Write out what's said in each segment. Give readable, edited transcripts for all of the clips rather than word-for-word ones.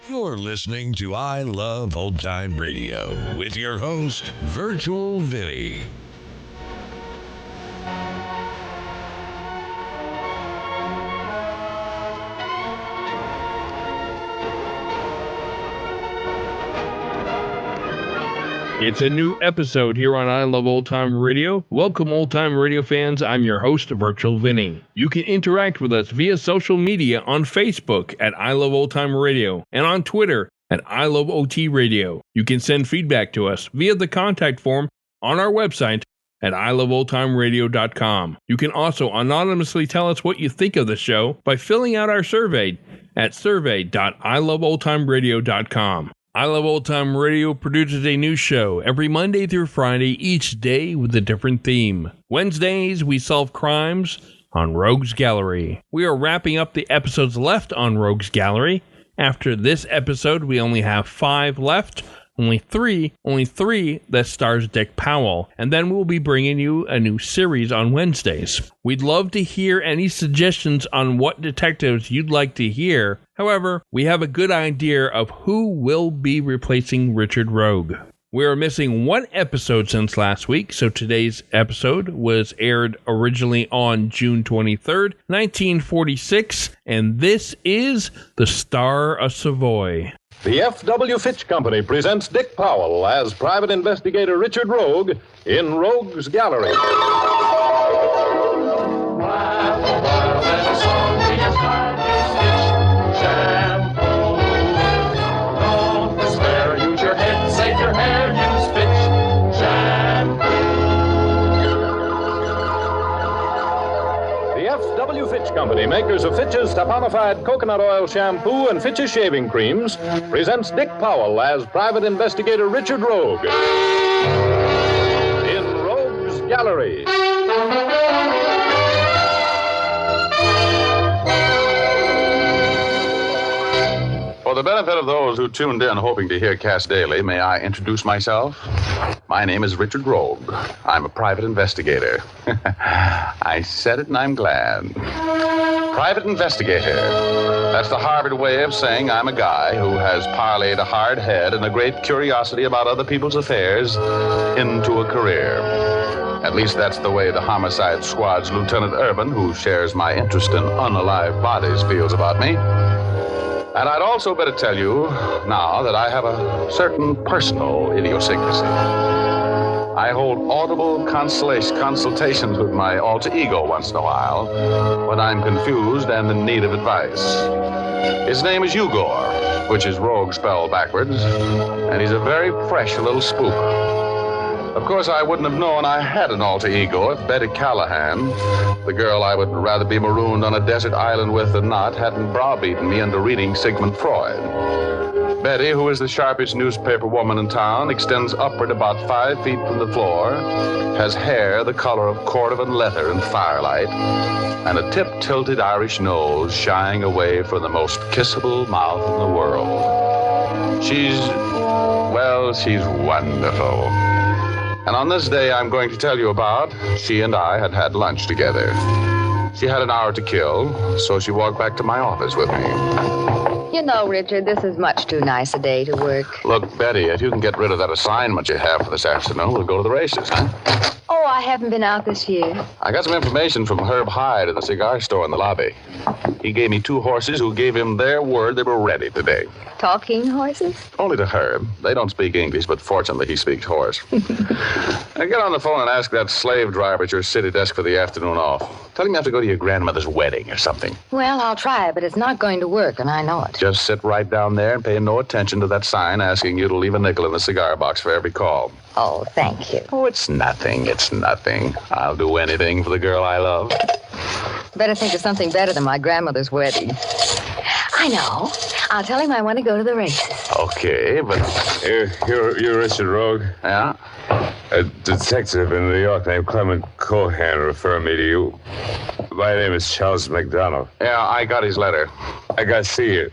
You're listening to I Love Old Time Radio with your host, Virtual Vinny. It's a new episode here on I Love Old Time Radio. Welcome, old time radio fans. I'm your host, Virtual Vinny. You can interact with us via social media on Facebook at I Love Old Time Radio and on Twitter at I Love OT Radio. You can send feedback to us via the contact form on our website at iloveoldtimeradio.com. You can also anonymously tell us what you think of the show by filling out our survey at survey.iloveoldtimeradio.com. I Love Old Time Radio produces a new show every Monday through Friday, each day with a different theme. Wednesdays, we solve crimes on Rogues Gallery. We are wrapping up the episodes left on Rogues Gallery. After this episode, we only have 5 left. Only three that stars Dick Powell. And then we'll be bringing you a new series on Wednesdays. We'd love to hear any suggestions on what detectives you'd like to hear. However, we have a good idea of who will be replacing Richard Rogue. We are missing one episode since last week, so today's episode was aired originally on June 23rd, 1946, and this is The Star of Savoy. The F.W. Fitch Company presents Dick Powell as private investigator Richard Rogue in Rogues Gallery. F.W. Fitch Company, makers of Fitch's saponified coconut oil shampoo and Fitch's shaving creams, presents Dick Powell as private investigator Richard Rogue in Rogues Gallery. For the benefit of those who tuned in hoping to hear Cass Daly, may I introduce myself? My name is Richard Rogue. I'm a private investigator. I said it and I'm glad. Private investigator. That's the Harvard way of saying I'm a guy who has parlayed a hard head and a great curiosity about other people's affairs into a career. At least that's the way the Homicide Squad's Lieutenant Urban, who shares my interest in unalive bodies, feels about me. And I'd also better tell you now that I have a certain personal idiosyncrasy. I hold audible consultations with my alter ego once in a while when I'm confused and in need of advice. His name is Ugor, which is rogue spelled backwards, and he's a very fresh little spook. Of course, I wouldn't have known I had an alter ego if Betty Callahan, the girl I would rather be marooned on a desert island with than not, hadn't browbeaten me into reading Sigmund Freud. Betty, who is the sharpest newspaper woman in town, extends upward about 5 feet from the floor, has hair the color of cordovan leather in firelight, and a tip-tilted Irish nose shying away from the most kissable mouth in the world. She's wonderful. And on this day I'm going to tell you about, she and I had lunch together. She had an hour to kill, so she walked back to my office with me. You know, Richard, this is much too nice a day to work. Look, Betty, if you can get rid of that assignment you have for this afternoon, we'll go to the races, huh? Oh, I haven't been out this year. I got some information from Herb Hyde at the cigar store in the lobby. He gave me 2 horses who gave him their word they were ready today. Talking horses? Only to Herb. They don't speak English, but fortunately he speaks horse. Now get on the phone and ask that slave driver at your city desk for the afternoon off. Tell him you have to go to your grandmother's wedding or something. Well, I'll try, but it's not going to work, and I know it. Just sit right down there and pay no attention to that sign asking you to leave a nickel in the cigar box for every call. Oh, thank you. Oh, it's nothing. I'll do anything for the girl I love. Better think of something better than my grandmother's wedding. I know. I'll tell him I want to go to the races. Okay, but... You're Richard Rogue? Yeah? A detective in New York named Clement Cohan referred me to you. My name is Charles McDonald. Yeah, I got his letter. I got to see you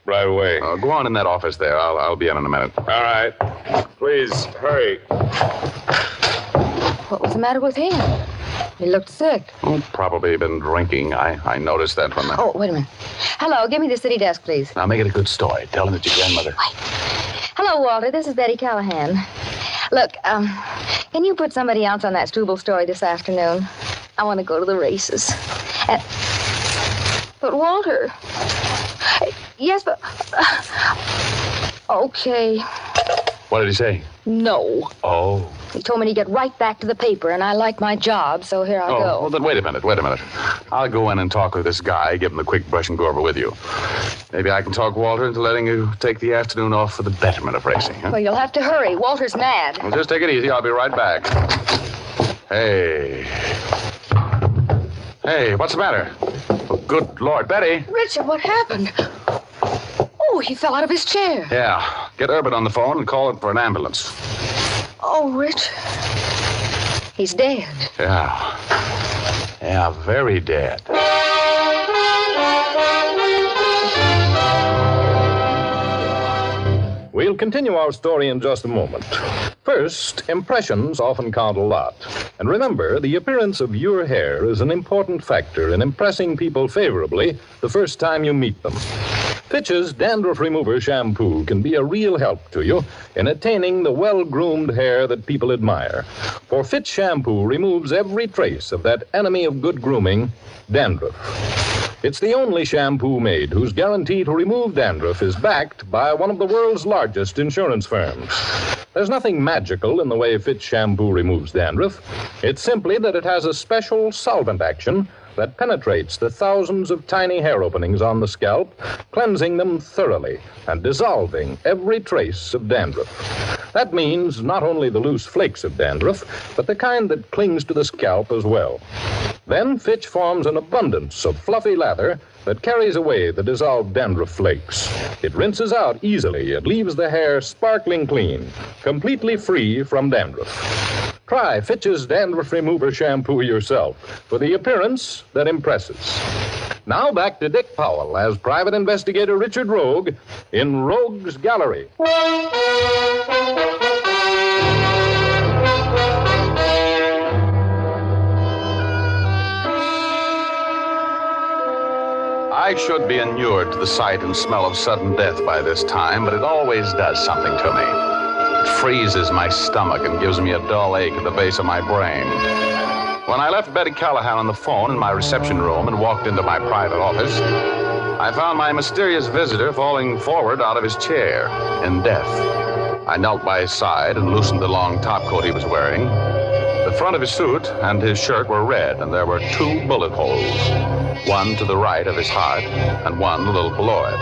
right away. Go on in that office there. I'll be in a minute. All right. Please, hurry. What was the matter with him? He looked sick. Oh, probably been drinking. I noticed that when Oh, wait a minute. Hello, give me the city desk, please. Now, make it a good story. Tell him that your grandmother... Hello, Walter. This is Betty Callahan. Look, can you put somebody else on that Struble story this afternoon? I want to go to the races. But, Walter... Yes, but... Okay. What did he say? No. Oh. He told me to get right back to the paper, and I like my job, so here I go. Well, then wait a minute. I'll go in and talk with this guy, give him the quick brush and go over with you. Maybe I can talk Walter into letting you take the afternoon off for the betterment of racing, huh? Well, you'll have to hurry. Walter's mad. Well, just take it easy. I'll be right back. Hey, what's the matter? Oh, good Lord, Betty. Richard, what happened? Oh, he fell out of his chair. Yeah, get Urban on the phone and call it for an ambulance. Oh, Rich. He's dead. Yeah, very dead. We'll continue our story in just a moment. First, impressions often count a lot. And remember, the appearance of your hair is an important factor in impressing people favorably the first time you meet them. Fitch's Dandruff Remover Shampoo can be a real help to you in attaining the well-groomed hair that people admire. For Fitch Shampoo removes every trace of that enemy of good grooming, dandruff. It's the only shampoo made whose guarantee to remove dandruff is backed by one of the world's largest insurance firms. There's nothing magical in the way Fitch Shampoo removes dandruff. It's simply that it has a special solvent action that penetrates the thousands of tiny hair openings on the scalp, cleansing them thoroughly and dissolving every trace of dandruff. That means not only the loose flakes of dandruff, but the kind that clings to the scalp as well. Then Fitch forms an abundance of fluffy lather that carries away the dissolved dandruff flakes. It rinses out easily and leaves the hair sparkling clean, completely free from dandruff. Try Fitch's Dandruff Remover Shampoo yourself for the appearance that impresses. Now back to Dick Powell as Private Investigator Richard Rogue in Rogue's Gallery. I should be inured to the sight and smell of sudden death by this time, but it always does something to me. It freezes my stomach and gives me a dull ache at the base of my brain. When I left Betty Callahan on the phone in my reception room and walked into my private office, I found my mysterious visitor falling forward out of his chair in death. I knelt by his side and loosened the long topcoat he was wearing. The front of his suit and his shirt were red, and there were 2 bullet holes, one to the right of his heart and one a little below it.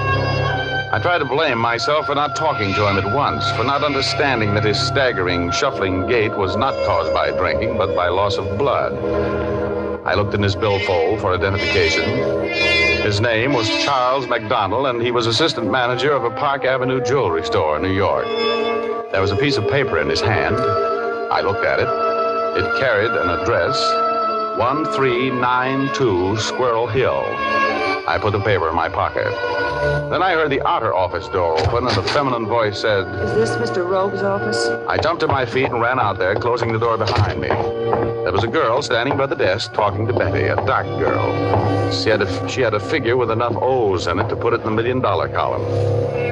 I tried to blame myself for not talking to him at once, for not understanding that his staggering, shuffling gait was not caused by drinking, but by loss of blood. I looked in his billfold for identification. His name was Charles McDonald, and he was assistant manager of a Park Avenue jewelry store in New York. There was a piece of paper in his hand. I looked at it. It carried an address, 1392 Squirrel Hill. I put the paper in my pocket. Then I heard the outer office door open, and a feminine voice said, "Is this Mr. Rogue's office?" I jumped to my feet and ran out there, closing the door behind me. There was a girl standing by the desk talking to Betty, a dark girl. She had a figure with enough O's in it to put it in the $1 million column,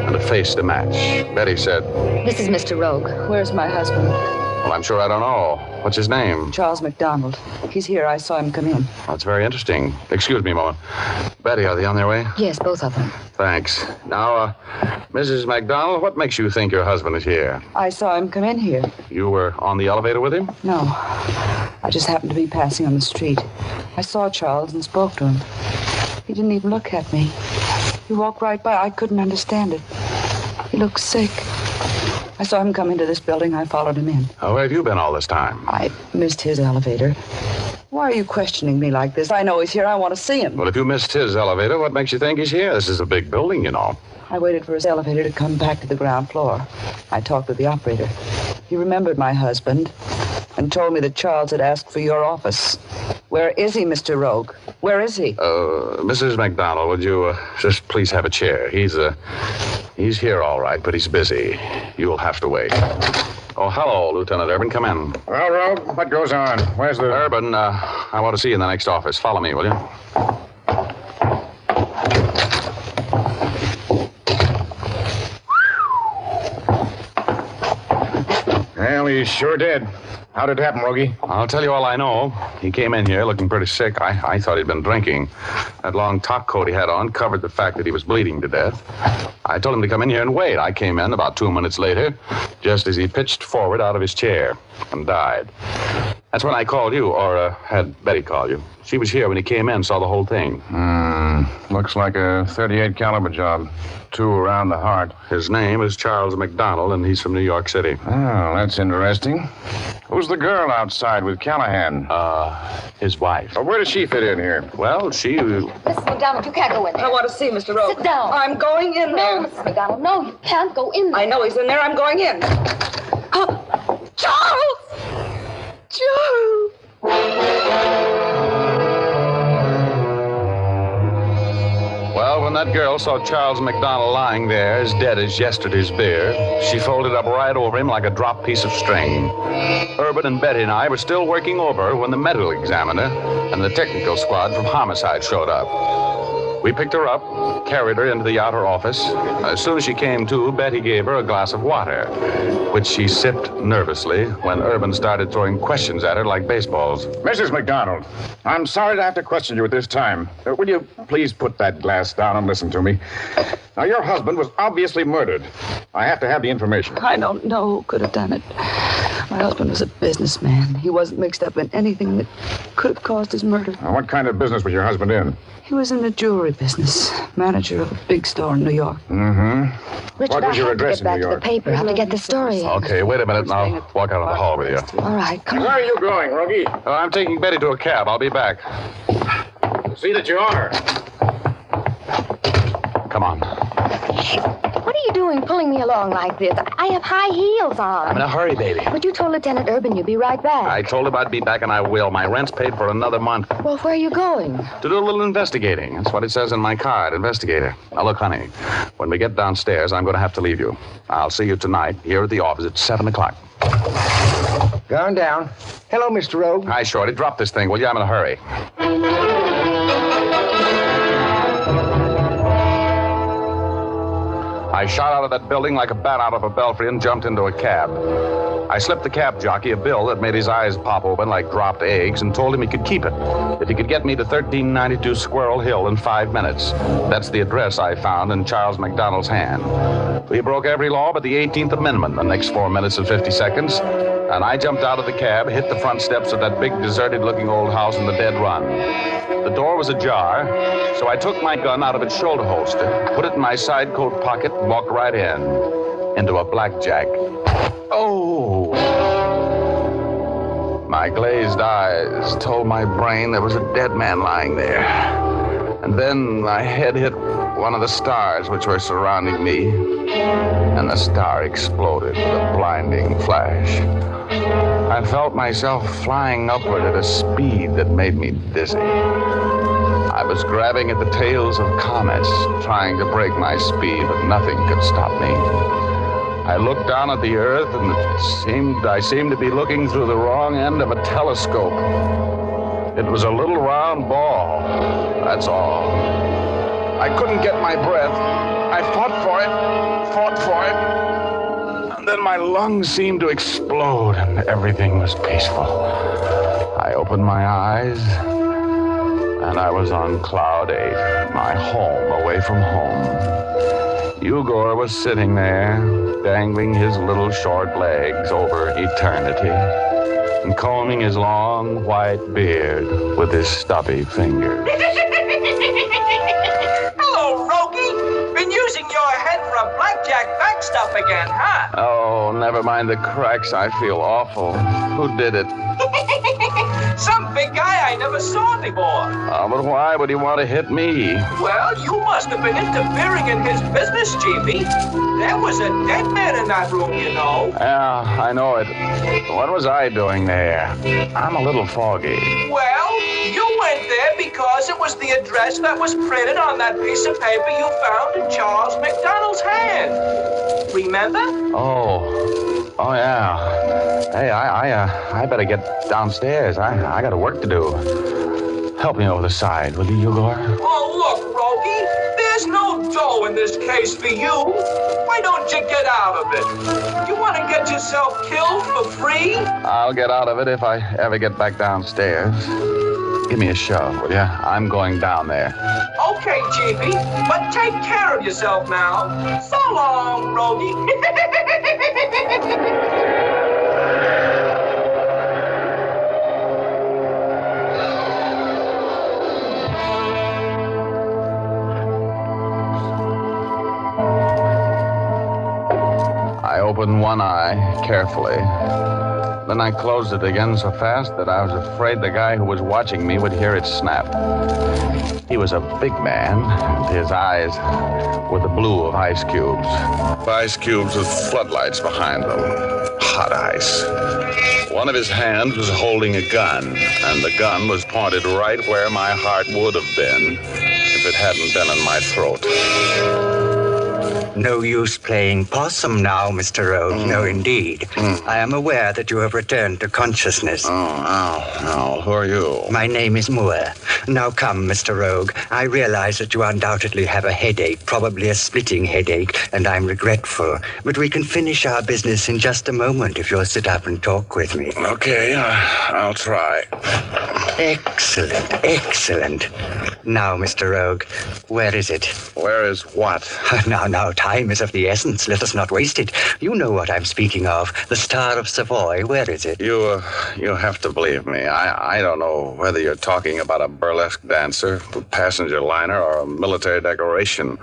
and a face to match. Betty said, This is Mr. Rogue. Where's my husband? well, I'm sure I don't know. What's his name? Charles McDonald. He's here. I saw him come in. That's very interesting. Excuse me a moment. Betty, are they on their way? Yes, both of them. Thanks. Now, Mrs. McDonald, what makes you think your husband is here? I saw him come in here. You were on the elevator with him? No. I just happened to be passing on the street. I saw Charles and spoke to him. He didn't even look at me. He walked right by. I couldn't understand it. He looked sick. I saw him come into this building. I followed him in. Oh, where have you been all this time? I missed his elevator. Why are you questioning me like this? I know he's here. I want to see him. Well, if you missed his elevator, what makes you think he's here? This is a big building, you know. I waited for his elevator to come back to the ground floor. I talked with the operator. He remembered my husband and told me that Charles had asked for your office. Where is he, Mr. Rogue? Where is he? Mrs. McDonald, would you just please have a chair? He's here all right, but he's busy. You'll have to wait. Oh, hello, Lieutenant Urban. Come in. Well, Rogue, what goes on? Where's the... Urban, I want to see you in the next office. Follow me, will you? Well, he sure did. How did it happen, Rogie? I'll tell you all I know. He came in here looking pretty sick. I thought he'd been drinking. That long top coat he had on covered the fact that he was bleeding to death. I told him to come in here and wait. I came in about 2 minutes later, just as he pitched forward out of his chair and died. That's when I called you, or had Betty call you. She was here when he came in, saw the whole thing. Looks like a .38 caliber job. 2 around the heart. His name is Charles McDonald, and he's from New York City. Oh, that's interesting. Who's the girl outside with Callahan? His wife. Where does she fit in here? Well, she... Mrs. McDonald, you can't go in there. I want to see Mr. Rogue. Sit down. I'm going in there. No, Mrs. McDonald, no, you can't go in there. I know he's in there. I'm going in. Charles! Charles! Well, when that girl saw Charles McDonald lying there as dead as yesterday's beer, she folded up right over him like a dropped piece of string. Urban and Betty and I were still working over when the medical examiner and the technical squad from homicide showed up. We picked her up, carried her into the outer office. As soon as she came to, Betty gave her a glass of water, which she sipped nervously when Urban started throwing questions at her like baseballs. Mrs. McDonald, I'm sorry to have to question you at this time. Will you please put that glass down and listen to me? Now, your husband was obviously murdered. I have to have the information. I don't know who could have done it. My husband was a businessman. He wasn't mixed up in anything that could have caused his murder. Now, what kind of business was your husband in? He was in the jewelry business, manager of a big store in New York. Mm-hmm. Richard, What was your address I have to get back in New to York? the paper. I have to get the story in. Okay, wait a minute and I'll walk out of the hall with you. All right, come Where on. are you going, Rogie? I'm taking Betty to a cab. I'll be back. See that you are. Come on. What are you doing pulling me along like this? I have high heels on. I'm in a hurry, baby. But you told Lieutenant Urban you'd be right back. I told him I'd be back, and I will. My rent's paid for another month. Well, where are you going? To do a little investigating. That's what it says in my card, investigator. Now, look, honey, when we get downstairs, I'm going to have to leave you. I'll see you tonight here at the office at 7 o'clock. Gone down. Hello, Mr. Rogue. Hi, Shorty. Drop this thing, will you? I'm in a hurry. I shot out of that building like a bat out of a belfry and jumped into a cab. I slipped the cab jockey a bill that made his eyes pop open like dropped eggs and told him he could keep it if he could get me to 1392 Squirrel Hill in 5 minutes. That's the address I found in Charles McDonald's hand. We broke every law but the 18th Amendment the next 4 minutes and 50 seconds, and I jumped out of the cab, hit the front steps of that big deserted-looking old house in the dead run. The door was ajar, so I took my gun out of its shoulder holster, put it in my side coat pocket, and walked right into a blackjack. Oh! My glazed eyes told my brain there was a dead man lying there. And then my head hit one of the stars which were surrounding me, and the star exploded with a blinding flash. I felt myself flying upward at a speed that made me dizzy. I was grabbing at the tails of comets, trying to break my speed, but nothing could stop me. I looked down at the earth, and I seemed to be looking through the wrong end of a telescope. It was a little round ball, that's all. I couldn't get my breath. I fought for it, and then my lungs seemed to explode, and everything was peaceful. I opened my eyes, and I was on Cloud 8, my home away from home. Igor was sitting there, dangling his little short legs over eternity and combing his long white beard with his stubby fingers. Hello, Rogie. Been using your head for a blackjack backstop again, huh? Oh, never mind the cracks. I feel awful. Who did it? Some big guy I never saw before. Oh, but why would he want to hit me? Well, you must have been interfering in his business, Chiefy. There was a dead man in that room, you know. Yeah, I know it. What was I doing there? I'm a little foggy. Well, you went there because it was the address that was printed on that piece of paper you found in Charles McDonald's hand. Remember? Oh, Oh, yeah. Hey, I better get downstairs. I got work to do. Help me over the side, will you, Igor? Oh, look, Rogie, there's no dough in this case for you. Why don't you get out of it? You want to get yourself killed for free? I'll get out of it if I ever get back downstairs. Give me a shove, will ya? I'm going down there. Okay, Chiefy, but take care of yourself now. So long, Rogie. I opened one eye carefully. Then I closed it again so fast that I was afraid the guy who was watching me would hear it snap. He was a big man, and his eyes were the blue of ice cubes. Ice cubes with floodlights behind them. Hot ice. One of his hands was holding a gun, and the gun was pointed right where my heart would have been if it hadn't been in my throat. No use playing possum now, Mr. Rogue. No, indeed. I am aware that you have returned to consciousness. Oh, who are you? My name is Moore. Now come, Mr. Rogue. I realize that you undoubtedly have a headache, probably a splitting headache, and I'm regretful. But we can finish our business in just a moment if you'll sit up and talk with me. Okay, I'll try. Excellent, excellent. Now, Mr. Rogue, where is it? Where is what? Now, time is of the essence. Let us not waste it. You know what I'm speaking of. The Star of Savoy. Where is it? You have to believe me. I don't know whether you're talking about a burlesque dancer, a passenger liner, or a military decoration.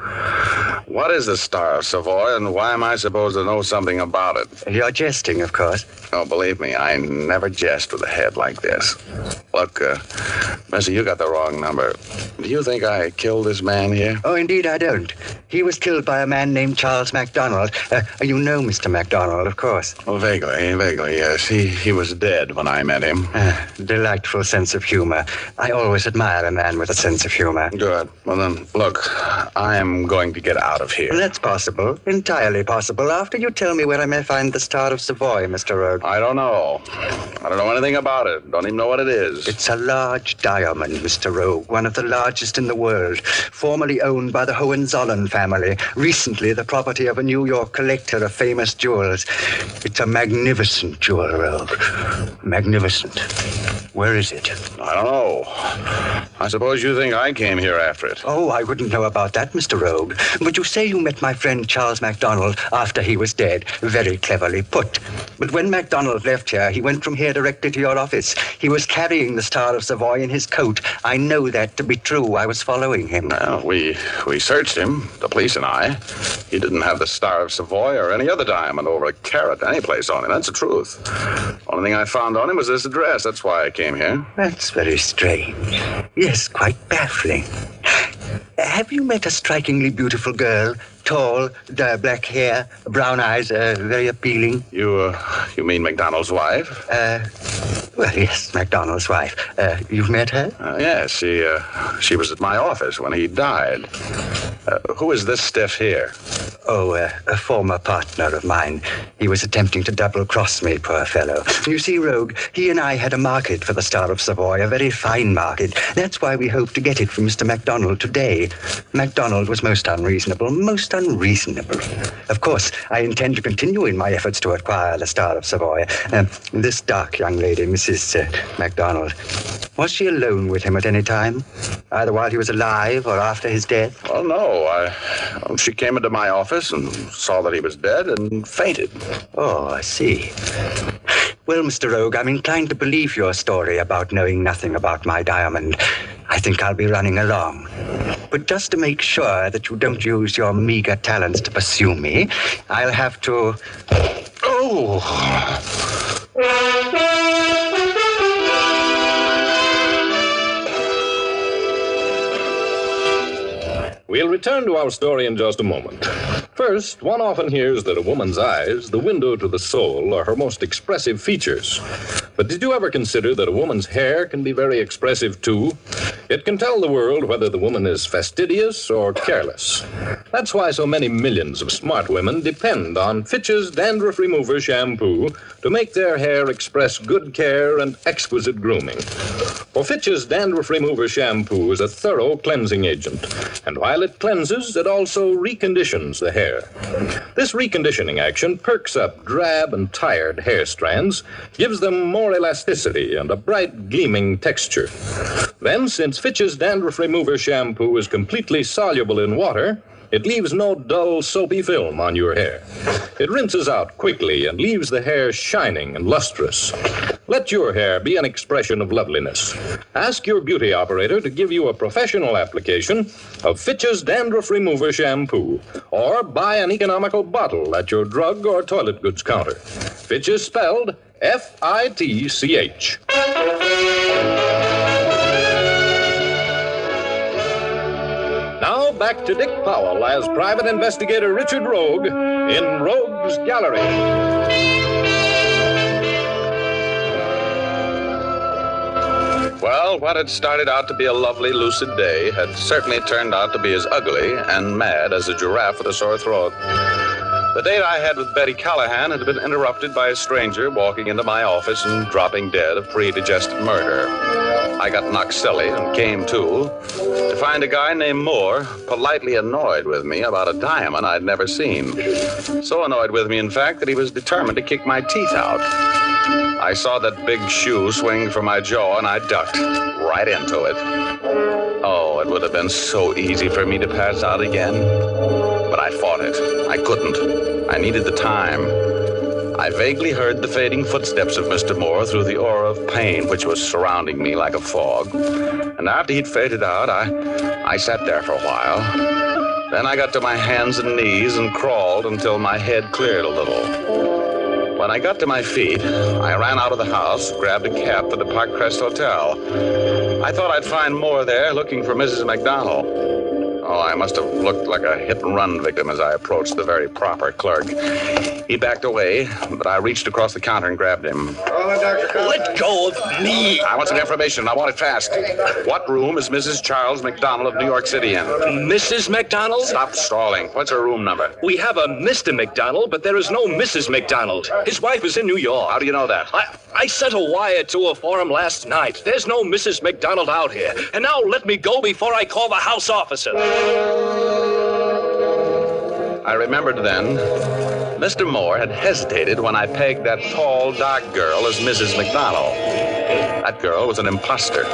What is the Star of Savoy, and why am I supposed to know something about it? You're jesting, of course. Oh, believe me, I never jest with a head like this. Look, Bessie, you got the wrong number. Do you think I killed this man here? Oh, indeed I don't. He was killed by a man named Charles McDonald. You know Mr. McDonald, of course. Oh, vaguely, yes. He was dead when I met him. Delightful sense of humor. I always admire a man with a sense of humor. Good. Well, then, look, I am going to get out of here. That's possible. Entirely possible. After you tell me where I may find the Star of Savoy, Mr. Rogue. I don't know. I don't know anything about it. Don't even know what it is. It's a large diamond, Mr. Rogue. One of the largest in the world. Formerly owned by the Hohenzollern family. Recently the property of a New York collector of famous jewels. It's a magnificent jewel, Rogue. Magnificent. Where is it? I don't know. I suppose you think I came here after it. Oh, I wouldn't know about that, Mr. Rogue. But you say you met my friend Charles McDonald after he was dead. Very cleverly put. But when MacDonald left here, he went from here directly to your office. He was carrying the Star of Savoy in his coat. I know that to be true. I was following him. Well, we searched him, the police and I. He didn't have the Star of Savoy or any other diamond over a carat any place on him. That's the truth. Only thing I found on him was this address. That's why I came here. That's very strange. Yes, quite baffling. Have you met a strikingly beautiful girl? Tall, black hair, brown eyes, very appealing. You mean McDonald's wife? Well, yes, McDonald's wife. You've met her? Yes, she was at my office when he died. Who is this stiff here? Oh, a former partner of mine. He was attempting to double-cross me, poor fellow. You see, Rogue, he and I had a market for the Star of Savoy, a very fine market. That's why we hope to get it from Mr. MacDonald today. MacDonald was most unreasonable. Of course, I intend to continue in my efforts to acquire the Star of Savoy. This dark young lady, Mrs. MacDonald, was she alone with him at any time? Either while he was alive or after his death? Well, no. She came into my office and saw that he was dead and fainted. Oh, I see. Well, Mr. Rogue, I'm inclined to believe your story about knowing nothing about my diamond. I think I'll be running along. But just to make sure that you don't use your meager talents to pursue me, I'll have to... Oh! We'll return to our story in just a moment. First, one often hears that a woman's eyes, the window to the soul, are her most expressive features. But did you ever consider that a woman's hair can be very expressive, too? It can tell the world whether the woman is fastidious or careless. That's why so many millions of smart women depend on Fitch's Dandruff Remover Shampoo to make their hair express good care and exquisite grooming. For Fitch's Dandruff Remover Shampoo is a thorough cleansing agent, and while it cleanses, it also reconditions the hair. This reconditioning action perks up drab and tired hair strands, gives them more elasticity and a bright, gleaming texture. Then, since Fitch's Dandruff Remover Shampoo is completely soluble in water, it leaves no dull, soapy film on your hair. It rinses out quickly and leaves the hair shining and lustrous. Let your hair be an expression of loveliness. Ask your beauty operator to give you a professional application of Fitch's Dandruff Remover Shampoo, or buy an economical bottle at your drug or toilet goods counter. Fitch is spelled F-I-T-C-H. Now back to Dick Powell as Private Investigator Richard Rogue in Rogue's Gallery. Well, what had started out to be a lovely, lucid day had certainly turned out to be as ugly and mad as a giraffe with a sore throat. The date I had with Betty Callahan had been interrupted by a stranger walking into my office and dropping dead of pre-digested murder. I got knocked silly and came to find a guy named Moore politely annoyed with me about a diamond I'd never seen. So annoyed with me, in fact, that he was determined to kick my teeth out. I saw that big shoe swing from my jaw, and I ducked right into it. Oh, it would have been so easy for me to pass out again. But I fought it. I couldn't. I needed the time. I vaguely heard the fading footsteps of Mr. Moore through the aura of pain which was surrounding me like a fog. And after he'd faded out, I sat there for a while. Then I got to my hands and knees and crawled until my head cleared a little. When I got to my feet, I ran out of the house, grabbed a cab for the Park Crest Hotel. I thought I'd find Moore there looking for Mrs. McDonald. Oh, I must have looked like a hit-and-run victim as I approached the very proper clerk. He backed away, but I reached across the counter and grabbed him. Let go of me. I want some information. I want it fast. What room is Mrs. Charles McDonald of New York City in? Mrs. McDonald? Stop stalling. What's her room number? We have a Mr. McDonald, but there is no Mrs. McDonald. His wife is in New York. How do you know that? I sent a wire to her for him last night. There's no Mrs. McDonald out here. And now let me go before I call the house officer. I remembered then, Mr. Moore had hesitated when I pegged that tall, dark girl as Mrs. McDonald. That girl was an imposter.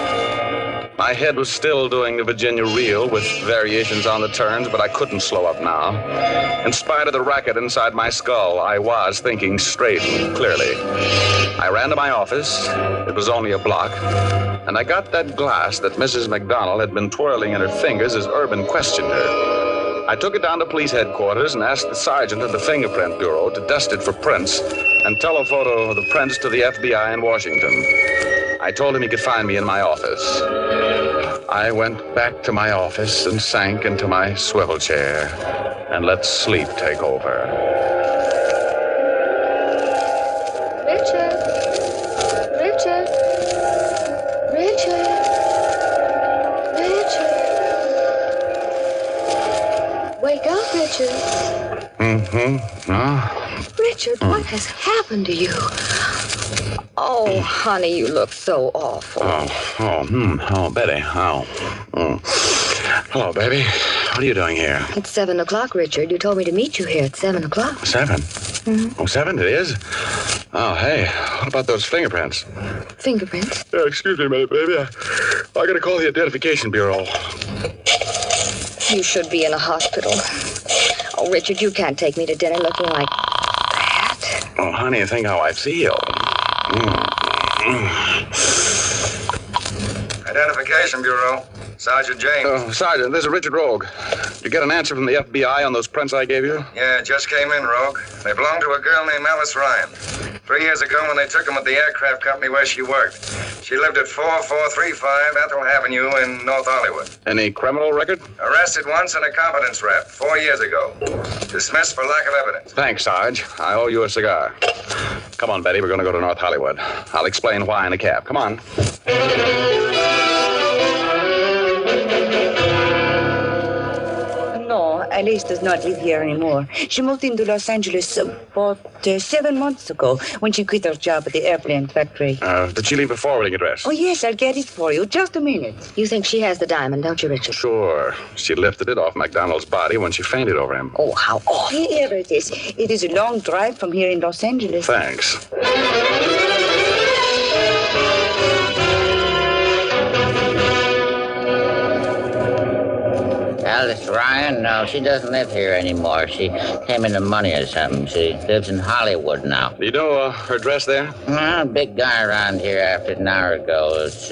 My head was still doing the Virginia reel with variations on the turns, but I couldn't slow up now. In spite of the racket inside my skull, I was thinking straight and clearly. I ran to my office. It was only a block. And I got that glass that Mrs. McDonald had been twirling in her fingers as Urban questioned her. I took it down to police headquarters and asked the sergeant at the Fingerprint Bureau to dust it for prints and telephoto the prints to the FBI in Washington. I told him he could find me in my office. I went back to my office and sank into my swivel chair and let sleep take over. Richard. Wake up, Richard. Richard, what has happened to you? Oh, honey, you look so awful. Oh, Betty. Hello, baby. What are you doing here? It's 7 o'clock, Richard. You told me to meet you here at 7 o'clock. 7? Mm-hmm. Oh, 7 it is? Oh, hey, what about those fingerprints? Fingerprints? Excuse me a minute, baby. I gotta call the Identification Bureau. You should be in a hospital. Oh, Richard, you can't take me to dinner looking like that. Oh, honey, think how I feel. Identification Bureau. Sergeant James. Sergeant, this is Richard Rogue. Did you get an answer from the FBI on those prints I gave you? Yeah, just came in, Rogue. They belong to a girl named Alice Ryan. 3 years ago when they took them at the aircraft company where she worked. She lived at 4435 Ethel Avenue in North Hollywood. Any criminal record? Arrested once in a competence rap 4 years ago. Dismissed for lack of evidence. Thanks, Sarge. I owe you a cigar. Come on, Betty. We're going to go to North Hollywood. I'll explain why in a cab. Come on. Alice does not live here anymore. She moved into Los Angeles about 7 months ago when she quit her job at the airplane factory. Did she leave a forwarding address? Oh, yes, I'll get it for you. Just a minute. You think she has the diamond, don't you, Richard? Sure. She lifted it off McDonald's body when she fainted over him. Oh, how awful. Here it is. It is a long drive from here in Los Angeles. Thanks. Alice Ryan? No, she doesn't live here anymore. She came into money or something. She lives in Hollywood now. Do you know her address there? A big guy around here after an hour ago. It's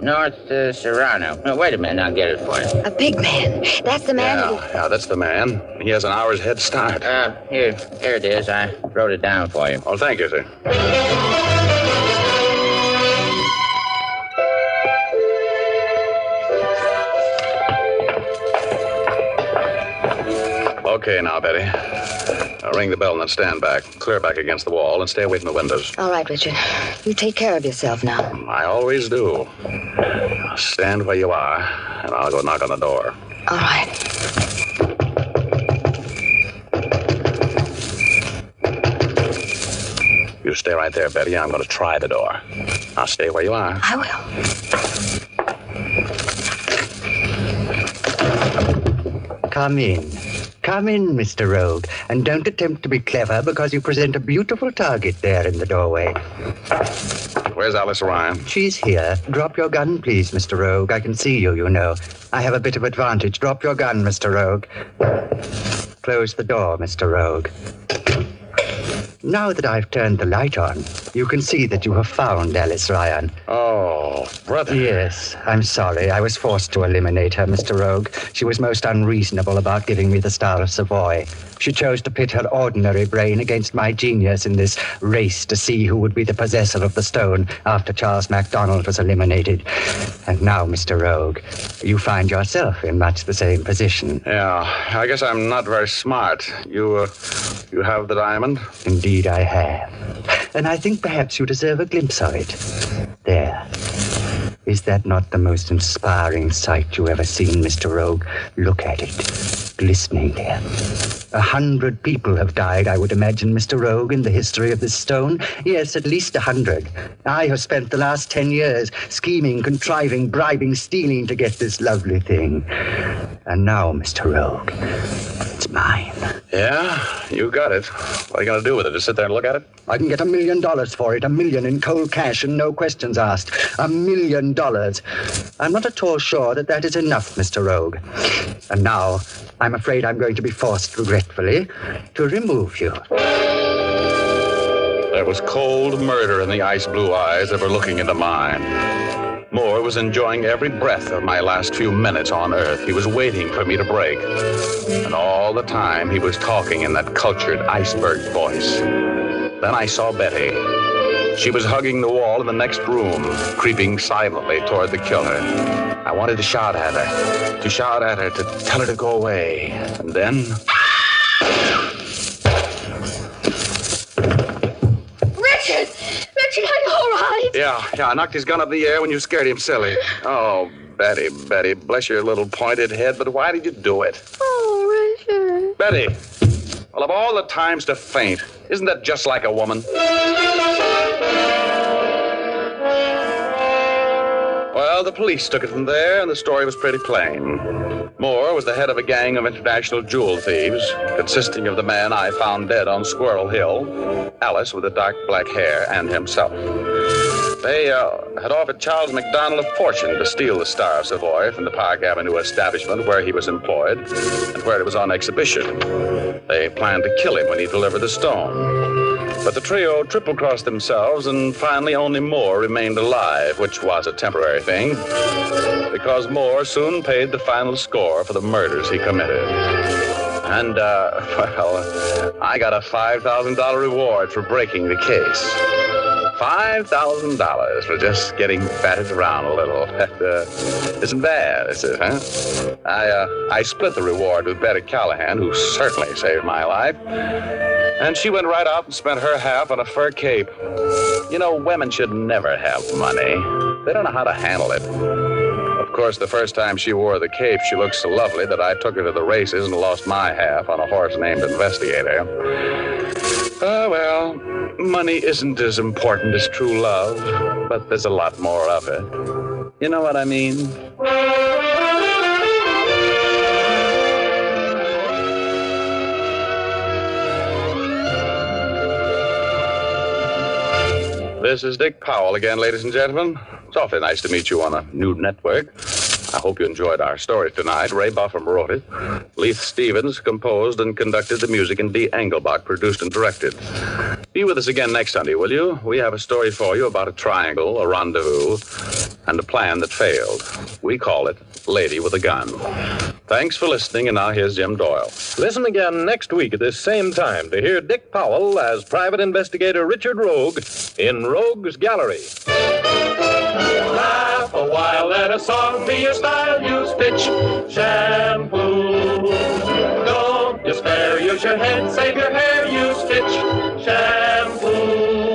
North Serrano. Oh, wait a minute, I'll get it for you. A big man. That's the man. Yeah, that's the man. He has an hour's head start. Here it is. I wrote it down for you. Oh, thank you, sir. Okay, now, Betty. Now ring the bell and then stand back. Clear back against the wall and stay away from the windows. All right, Richard. You take care of yourself now. I always do. Now stand where you are, and I'll go knock on the door. All right. You stay right there, Betty. I'm going to try the door. Now stay where you are. I will. Come in. Come in, Mr. Rogue, and don't attempt to be clever because you present a beautiful target there in the doorway. Where's Alice Ryan? She's here. Drop your gun, please, Mr. Rogue. I can see you, you know. I have a bit of advantage. Drop your gun, Mr. Rogue. Close the door, Mr. Rogue. Now that I've turned the light on, you can see that you have found Alice Ryan. Oh, brother. Yes, I'm sorry. I was forced to eliminate her, Mr. Rogue. She was most unreasonable about giving me the Star of Savoy. She chose to pit her ordinary brain against my genius in this race to see who would be the possessor of the stone after Charles McDonald was eliminated. And now, Mr. Rogue, you find yourself in much the same position. Yeah, I guess I'm not very smart. You have the diamond? Indeed, I have. And I think perhaps you deserve a glimpse of it. There. Is that not the most inspiring sight you ever seen, Mr. Rogue? Look at it. Glistening there. 100 people have died, I would imagine, Mr. Rogue, in the history of this stone. Yes, at least 100. I have spent the last 10 years scheming, contriving, bribing, stealing to get this lovely thing. And now, Mr. Rogue, it's mine. Yeah, you got it. What are you going to do with it? Just sit there and look at it? I can get $1 million for it. $1 million in cold cash and no questions asked. $1 million. I'm not at all sure that is enough, Mr. Rogue. And now, I'm afraid I'm going to be forced, regretfully, to remove you. There was cold murder in the ice-blue eyes that were looking into mine. Moore was enjoying every breath of my last few minutes on Earth. He was waiting for me to break. And all the time, he was talking in that cultured iceberg voice. Then I saw Betty. She was hugging the wall in the next room, creeping silently toward the killer. I wanted to shout at her, to tell her to go away. And then... Richard, are you all right? Yeah, I knocked his gun up in the air when you scared him silly. Oh, Betty, bless your little pointed head, but why did you do it? Oh, Richard. Betty, well, of all the times to faint, isn't that just like a woman? Well, the police took it from there, and the story was pretty plain. Moore was the head of a gang of international jewel thieves, consisting of the man I found dead on Squirrel Hill, Alice with the dark black hair, and himself. They had offered Charles McDonald a fortune to steal the Star of Savoy from the Park Avenue establishment where he was employed and where it was on exhibition. They planned to kill him when he delivered the stone. But the trio triple-crossed themselves, and finally only Moore remained alive, which was a temporary thing, because Moore soon paid the final score for the murders he committed. And, I got a $5,000 reward for breaking the case. $5,000 for just getting batted around a little. That isn't bad, is it, huh? I split the reward with Betty Callahan, who certainly saved my life. And she went right out and spent her half on a fur cape. You know, women should never have money. They don't know how to handle it. A Of course, the first time she wore the cape, she looked so lovely that I took her to the races and lost my half on a horse named Investigator. Well, money isn't as important as true love, but there's a lot more of it. You know what I mean? This is Dick Powell again, ladies and gentlemen. It's awfully nice to meet you on a new network. I hope you enjoyed our story tonight. Ray Buffum wrote it. Leith Stevens composed and conducted the music, and Dee Engelbach produced and directed. Be with us again next Sunday, will you? We have a story for you about a triangle, a rendezvous, and a plan that failed. We call it Lady with a Gun. Thanks for listening, and now here's Jim Doyle. Listen again next week at this same time to hear Dick Powell as Private Investigator Richard Rogue in Rogue's Gallery. Laugh a while, let a song be your style. Use pitch shampoo. Don't despair, use your head, save your hair. Use pitch shampoo.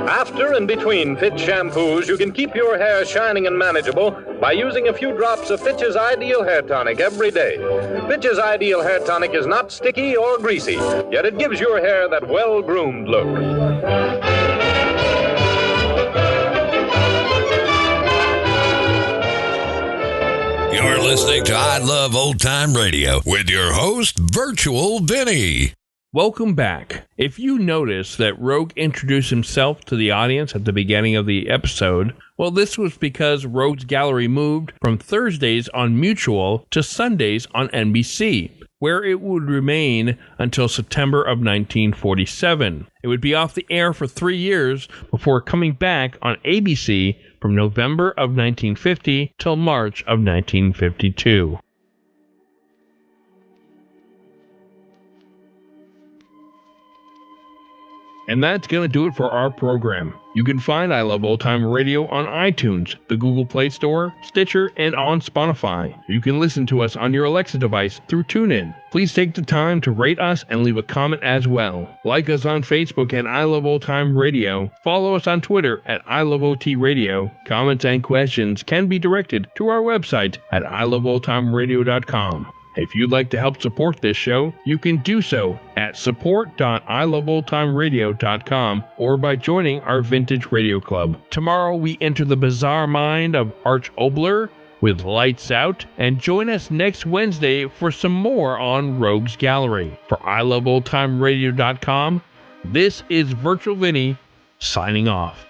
After and between Fitch shampoos, you can keep your hair shining and manageable by using a few drops of Fitch's Ideal Hair Tonic every day. Fitch's Ideal Hair Tonic is not sticky or greasy, yet it gives your hair that well-groomed look. You're listening to I Love Old Time Radio with your host, Virtual Vinny. Welcome back. If you notice that Rogue introduced himself to the audience at the beginning of the episode, well, this was because Rogue's Gallery moved from Thursdays on Mutual to Sundays on NBC, where it would remain until September of 1947. It would be off the air for 3 years before coming back on ABC from November of 1950 till March of 1952. And that's going to do it for our program. You can find I Love Old Time Radio on iTunes, the Google Play Store, Stitcher, and on Spotify. You can listen to us on your Alexa device through TuneIn. Please take the time to rate us and leave a comment as well. Like us on Facebook at I Love Old Time Radio. Follow us on Twitter at I Love OT Radio. Comments and questions can be directed to our website at iloveoldtimeradio.com. If you'd like to help support this show, you can do so at support.iloveoldtimeradio.com or by joining our Vintage Radio Club. Tomorrow we enter the bizarre mind of Arch Obler with Lights Out, and join us next Wednesday for some more on Rogue's Gallery. For iloveoldtimeradio.com, this is Virtual Vinny signing off.